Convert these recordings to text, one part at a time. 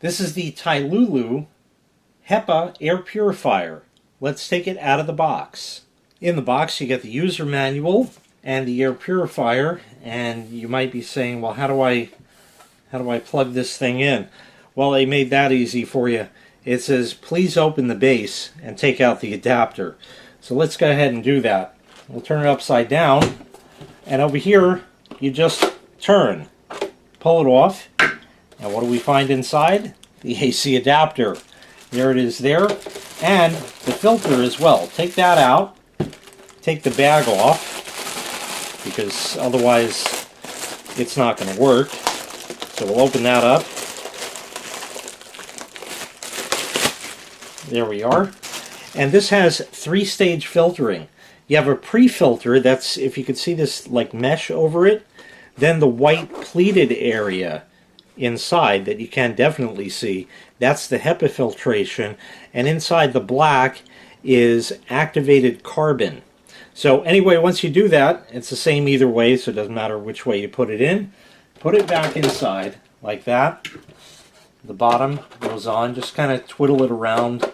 This is the Tailulu HEPA air purifier. Let's take it out of the box. In the box you get the user manual and the air purifier, and you might be saying, well, how do I plug this thing in? Well, they made that easy for you. It says, please open the base and take out the adapter. So let's go ahead and do that. We'll turn it upside down, and over here you just turn, pull it off, and what do we find inside? The AC adapter. There it is there, and the filter as well. Take that out, take the bag off, because otherwise it's not going to work. So we'll open that up. There we are. And this has 3-stage filtering. You have a pre-filter, that's, if you could see this like mesh over it, then the white pleated area inside that you can definitely see, that's the HEPA filtration, and inside the black is activated carbon. So anyway, once you do that, it's the same either way, so it doesn't matter which way you put it in. Put it back inside like that. The bottom goes on, just kind of twiddle it around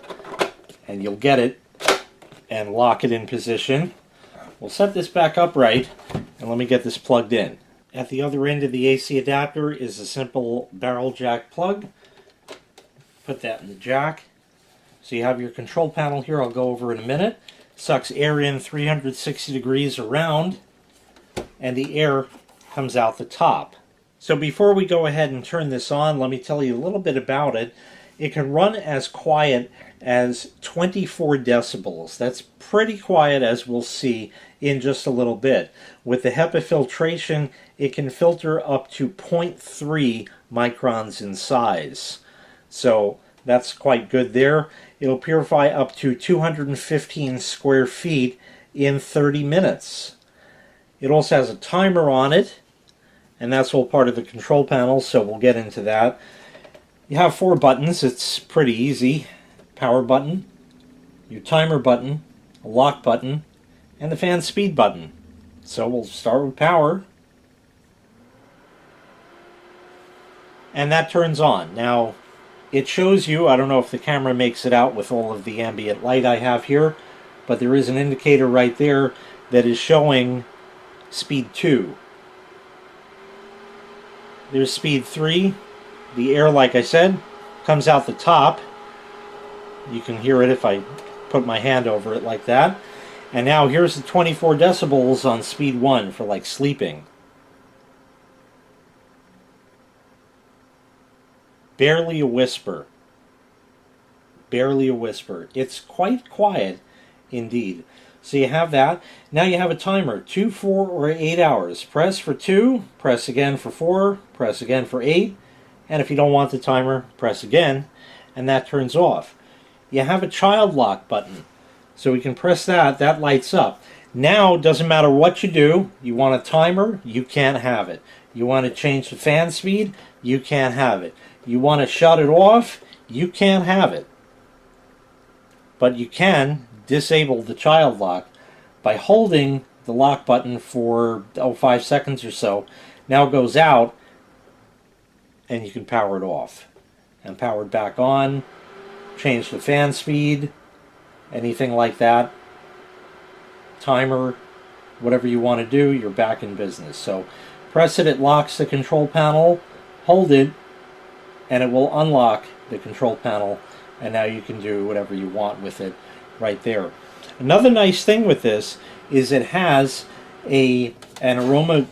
and you'll get it, and lock it in position. We'll set this back upright, and let me get this plugged in. At the other end of the AC adapter is a simple barrel jack plug. Put that in the jack. So you have your control panel here, I'll go over in a minute. Sucks air in 360 degrees around, and the air comes out the top. So before we go ahead and turn this on, let me tell you a little bit about it. It can run as quiet as 24 decibels. That's pretty quiet, as we'll see in just a little bit. With the HEPA filtration, it can filter up to 0.3 microns in size. So that's quite good there. It'll purify up to 215 square feet in 30 minutes. It also has a timer on it, and that's all part of the control panel, so we'll get into that. You have 4 buttons. It's pretty easy. Power button, your timer button, a lock button, and the fan speed button. So we'll start with power. And that turns on. Now, it shows you, I don't know if the camera makes it out with all of the ambient light I have here, but there is an indicator right there that is showing speed 2. There's speed 3. The air, like I said, comes out the top. You can hear it if I put my hand over it like that. And now here's the 24 decibels on speed 1 for like sleeping. Barely a whisper. Barely a whisper. It's quite quiet indeed. So you have that. Now you have a timer, 2, 4, or 8 hours. Press for 2, press again for 4, press again for 8, and if you don't want the timer, press again, and that turns off. You have a child lock button, so we can press that, that lights up. Now, it doesn't matter what you do, you want a timer, you can't have it. You want to change the fan speed, you can't have it. You want to shut it off, you can't have it. But you can disable the child lock by holding the lock button for 5 seconds or so. Now it goes out, and you can power it off. And power it back on, change the fan speed, anything like that, timer, whatever you want to do, you're back in business. So press it, it locks the control panel, hold it, and it will unlock the control panel, and now you can do whatever you want with it right there. Another nice thing with this is it has an aromatherapy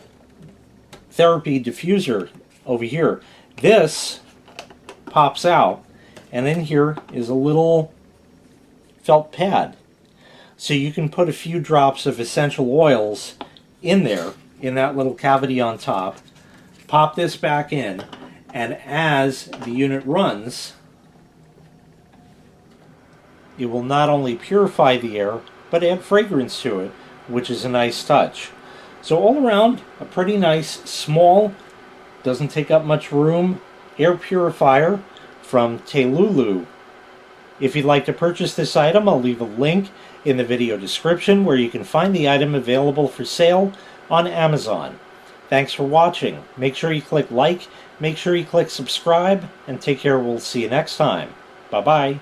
diffuser over here. This pops out, and in here is a little felt pad. So you can put a few drops of essential oils in there, in that little cavity on top, pop this back in, and as the unit runs, it will not only purify the air, but add fragrance to it, which is a nice touch. So all around, a pretty nice, small, doesn't take up much room, air purifier from Tailulu. If you'd like to purchase this item, I'll leave a link in the video description where you can find the item available for sale on Amazon. Thanks for watching. Make sure you click like, make sure you click subscribe, and take care. We'll see you next time. Bye-bye.